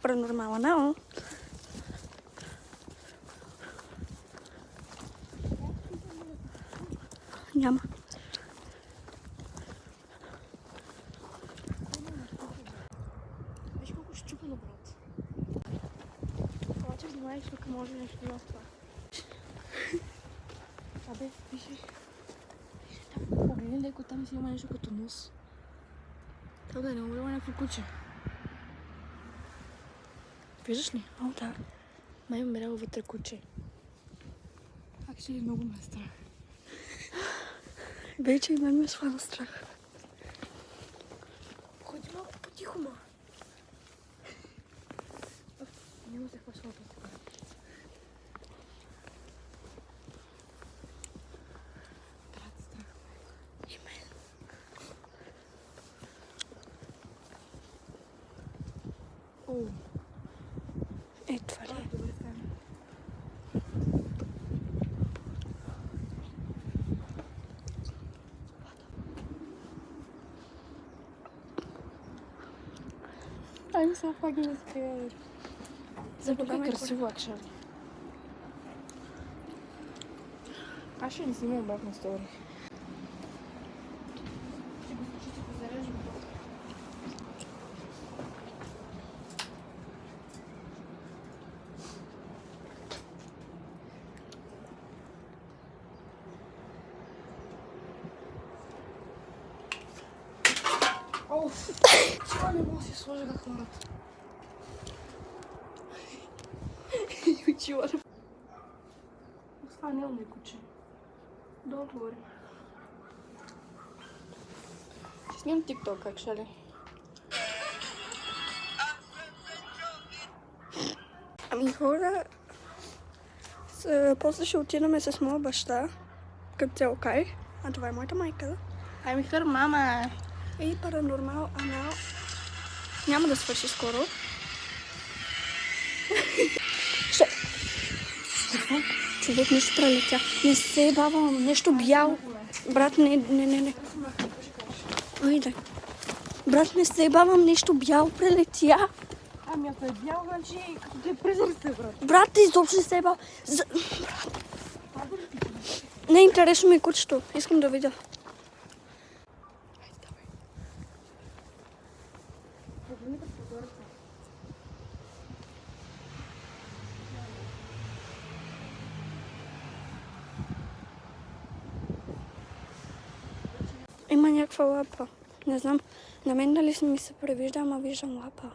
паранормала, не? Няма. Виж колко щупено, брат. Обаче внимай, защото може нещо да има в това. Абе, виж. Там, погледни леко, там си има нещо като нос. Това да не умрела някакво куче. Виждаш ли? О, да. Май умрява вътре куче. Actually, много ме е страх. Вече и мен ме свана страх. Ходи малко потихо, ма. Няма се хваща от това. Брат, страх. И мен. О, Е, това ли? добре стане. I'm so fucking scared. Тук е красиво, actually. Аз ще не снимам обратно стори. Ще го зарежем. Оф! Това не мога да си сложа на хората. Чила. Това не е умни куче. Don't worry. Ще снимам TikTok, actually. Ами хора, после ще отидем с моя баща към Целкай, а това е моята майка. I'm her mama. И паранормал Анал няма да свърши скоро. Какво? Човек нещо прелетя. Не се бавам, нещо бяло. Брат, не. Ой, да. Брат, не се бавам, нещо бяло прелетя. Ами ако е бял, значи като те призрак, брат. Брат, ти изобщо не се бавам. Не, интересно ми е кучето. Искам да видя. Има някаква лапа. Не знам, на мен дали ми се превижда, ама виждам лапа.